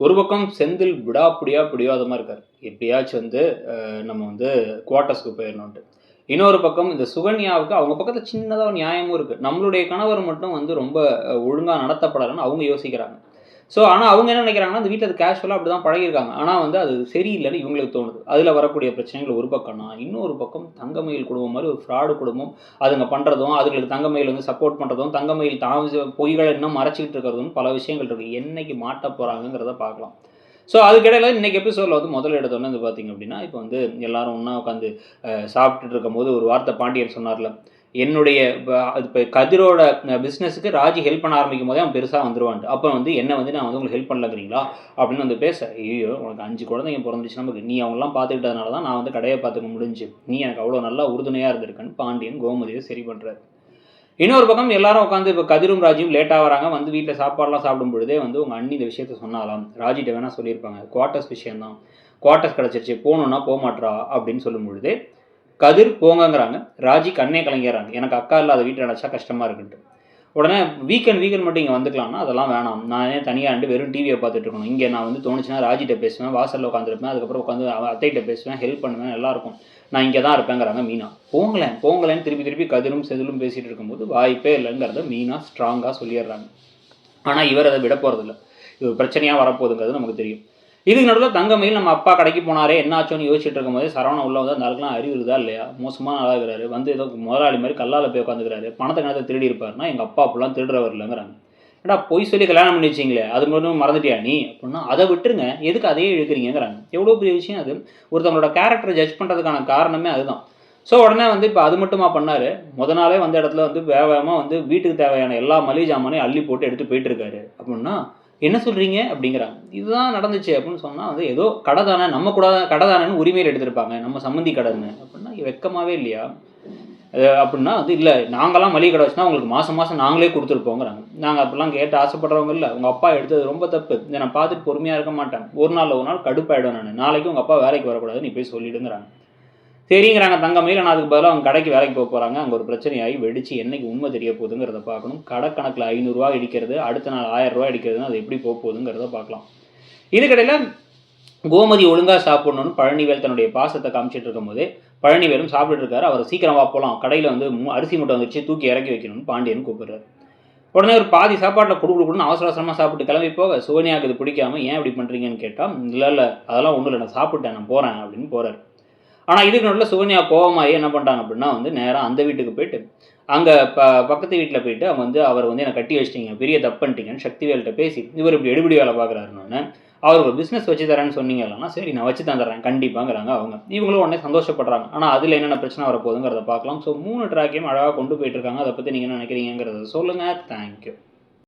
ஒரு பக்கம் செந்தில் விடாப்பிடியா பிடிவாதமா இருக்காரு. எப்படியாச்சும் வந்து நம்ம வந்து குவார்ட்டர்ஸ்க்கு போயிரணுன்ட்டு. இன்னொரு பக்கம் இந்த சுகன்யாவுக்கு அவங்க பக்கத்துல சின்னதா ஒரு நியாயமும் இருக்கு. நம்மளுடைய கணவர் மட்டும் வந்து ரொம்ப ஒழுங்கா நடத்தப்படலன்னு அவங்க யோசிக்கிறாங்க. ஸோ ஆனா அவங்க என்ன நினைக்கிறாங்கன்னா, அந்த வீட்ல அது கேஷுவலா அப்படிதான் பழகியிருக்காங்க. ஆனா வந்து அது சரியில்லன்னு இவங்களுக்கு தோணுது. அதுல வரக்கூடிய பிரச்சனைகள் ஒரு பக்கம்னா, இன்னொரு பக்கம் தங்கமயில் குடும்பம் மாரி ஒரு ஃப்ராடு குடும்பம். அதுங்க பண்றதும், அதுங்களுக்கு தங்கமயில் வந்து சப்போர்ட் பண்றதும், தங்கமயில் தான் பொய்கள இன்னும் மறைச்சுக்கிட்டு இருக்கிறதும் பல விஷயங்கள் இருக்கு. என்னைக்கு மாட்ட போறாங்கங்கிறத பார்க்கலாம். ஸோ அதுக்கிடையில இன்னைக்கு எபிசோட்ல வந்து முதல்ல எடுத்தோனே வந்து பார்த்தீங்க அப்படின்னா, இப்போ வந்து எல்லாரும் ஒண்ணா உட்காந்து சாப்பிட்டுட்டு இருக்கும்போது ஒரு வார்த்தை பாண்டியன் சொன்னார்ல, என்னுடைய இப்ப கதிரோட பிசினஸ்க்கு ராஜி ஹெல்ப் பண்ண ஆரம்பிக்கும்போதே அவன் பெருசா வந்துருவான்ட்டு. அப்ப வந்து என்ன வந்து நான் வந்து உங்களுக்கு ஹெல்ப் பண்ணலங்கிறீங்களா? அப்படின்னு வந்து பேச, ஐயய்யோ! உனக்கு 5 குழந்தைங்க பொறந்துச்சு நமக்கு. நீ அவங்களலாம் பார்த்துக்கிட்டதுனால தான் நான் வந்து கடைய பார்த்துக்க முடிஞ்சுச்சு. நீ எனக்கு அவ்வளோ நல்லா உறுதுணையா இருந்திருக்கன்னு பாண்டியன் கோமதிய சரி பண்றாரு. இன்னொரு பக்கம் எல்லாரும் உட்காந்து இப்போ கதிரும் ராஜியும் லேட்டா வராங்க. வந்து வீட்ல சாப்பாடுலாம் சாப்பிடும் பொழுதே வந்து உங்க அண்ணி இந்த விஷயத்த சொன்னாளாம். ராஜிட்ட வேணா சொல்லியிருப்பாங்க. குவார்ட்டர்ஸ் விஷயம் தான். குவார்ட்டர்ஸ் கிடைச்சிருச்சு. போணும்னா போமாட்றா அப்படின்னு சொல்லும் பொழுது, கதிர் போங்கங்கிறாங்க. ராஜி கண்ணே கலங்கிர்றாங்க. எனக்கு அக்கா இல்லாத வீட்ல நெனச்சா கஷ்டமா இருக்குன்ட்டு. உடனே வீக்கெண்ட் மட்டும் இங்க வந்துக்கலாம்னா, அதெல்லாம் வேணாம். நான் ஏன் தனியா இருந்துட்டு வெறும் டிவிய பார்த்துட்டு இருக்கணும். இங்க நான் வந்து தோணுச்சுன்னா ராஜிட்ட பேசுவேன். வாசல்ல உட்காந்துருப்பேன். அதுக்கப்புறம் உட்காந்து அத்தைட்ட பேசுவேன். ஹெல்ப் பண்ணுவேன். நல்லாருக்கும். நான் இங்க தான் இருப்பேங்கிறாங்க மீனா. போங்களேன், போங்களேன்னு திருப்பி திருப்பி கதிரும், செதிலும் பேசிட்டு இருக்கும்போது, வாய்ப்பே இல்லைங்கிறத மீனா ஸ்ட்ராங்கா சொல்லிர்றாங்க. ஆனா இவர் அத விட போறதில்ல. இது பிரச்சனையா வரப்போகுதுங்கிறது நமக்கு தெரியும். இதுக்கு நடுவில் தங்கமயில் நம்ம அப்பா கடைக்கு போனாரே என்ன ஆச்சோன்னு யோசிச்சுட்டு இருக்கும்போது சரவணன் உள்ள வந்து அந்த ஆளுக்குலாம் அறிவு இருக்குதா இல்லையா, மோசமான ஆளாக இருக்கிறாரு, வந்து ஏதோ முதலாளி மாதிரி கல்லால் போய் உட்காந்துக்கிறாரு, பணத்தை கணத்தை திருடி இருப்பாருன்னா எங்கள் அப்பா அப்படிலாம் திருடுறவர் இல்லைங்கிறாங்க. ஏடா பொய் சொல்லி கல்யாணம் பண்ணி வச்சிங்களே அது மட்டும் மறந்துட்டியா நீ அப்படின்னா, அதை விட்டுருங்க எதுக்கு அதையே இழுக்கிறீங்கிறாங்க. எவ்வளோ பெரிய விஷயம் அது. ஒருத்தவங்களோட கேரக்டரை ஜட்ஜ் பண்ணுறதுக்கான காரணமே அதுதான். ஸோ உடனே வந்து இப்போ அது மட்டுமா பண்ணார். நாளே வந்த இடத்துல வந்து வேகமாக வந்து வீட்டுக்கு தேவையான எல்லா மளிகை ஜாமானையும் அள்ளி போட்டு எடுத்து போயிட்டு இருக்காரு அப்படின்னா, என்ன சொல்கிறீங்க அப்படிங்கிறாங்க. இதுதான் நடந்துச்சு அப்படின்னு சொன்னால் வந்து ஏதோ கடை தானே நம்ம கூட கடை தானேன்னு உரிமையில் எடுத்திருப்பாங்க, நம்ம சம்மந்தி கடைன்னு அப்படின்னா வெக்கமாகவே இல்லையா அப்படின்னா வந்து இல்லை நாங்களாம் மளிகை கடை வச்சுனா உங்களுக்கு மாதம் மாதம் நாங்களே கொடுத்துருப்போங்கிறாங்க. நாங்கள் அப்படிலாம் கேட்டு ஆசைப்படுறவங்க இல்லை. உங்கள் அப்பா எடுத்தது ரொம்ப தப்பு. இதை நான் பார்த்துட்டு பொறுமையாக இருக்க மாட்டேன். ஒரு நாள் கடுப்பாயிடும். நான் நாளைக்கு உங்கள் அப்பா வேலைக்கு வரக்கூடாது, நீ போய் சொல்லிடுங்கிறாங்க. சரிங்கிறாங்க தங்கமயில். ஆனால் அதுக்கு பதிலாக அவங்க கடைக்கு வேலைக்கு போக போகிறாங்க. அங்கே ஒரு பிரச்சனையாகி வெடிச்சு என்னைக்கு உண்மை தெரிய போகுதுங்கிறத பார்க்கணும். கணக்கில் 500 இடிக்கிறது, அடுத்த நாள் 1000 இடிக்கிறதுன்னு அது எப்படி போக போகுதுங்கிறத பார்க்கலாம். இதுக்கிடையில் கோமதி ஒழுங்காக சாப்பிடணும்னு பழனிவேல் தன்னுடைய பாசத்தை காமிச்சிட்டு இருக்கும்போதே பழனிவேலும் சாப்பிட்டுட்டு இருக்காரு. அவர் சீக்கிரமாக போகலாம், கடையில் வந்து அரிசி மூட்டை வந்துருச்சு, தூக்கி இறக்கி வைக்கணும்னு பாண்டியன் கூப்பிடுறாரு. உடனே ஒரு பாதி சாப்பாட்டில் கொடுக்கணும்னு அவசர அவசரமாக சாப்பிட்டு கிளம்பி போக சுகன்யாவுக்கு இது பிடிக்காம ஏன் இப்படி பண்ணுறீங்கன்னு கேட்டால், இல்லை அதெல்லாம் ஒன்றும் இல்லை, நான் சாப்பிட்டேன், நான் போகிறேன் அப்படின்னு போகிறார். ஆனால் இதுக்கு நடுவில் சுகன்யா கோவமாகி என்ன பண்ணுறாங்க அப்படின்னா வந்து நேராக அந்த வீட்டுக்கு போயிட்டு அங்கே பக்கத்து வீட்டில் போயிட்டு அவங்க வந்து அவர் வந்து என்னை கட்டி வச்சிட்டிங்க, பெரிய தப்பு பண்ணிட்டீங்கன்னு சக்திவேல்கிட்ட பேசி இவர் இப்படி எடுபடி வேலை பார்க்குறாருன்னு, அவர் ஒரு பிஸ்னஸ் வச்சு தரேன்னு சொன்னீங்க இல்லைனா, சரி நான் வச்சு தந்துடுறேன் கண்டிப்பாங்கிறாங்க அவங்க. இவங்களும் உடனே சந்தோஷப்படுறாங்க. ஆனால் அதில் என்னென்ன பிரச்சனை வரப்போகுதுங்கிறத பார்க்கலாம். ஸோ 3 ட்ராக்கையும் அழகாக கொண்டு போயிட்டு இருக்காங்க. அதை பற்றி நீங்கள் என்ன நினைக்கிறீங்கிறத சொல்லுங்கள். தேங்க்யூ.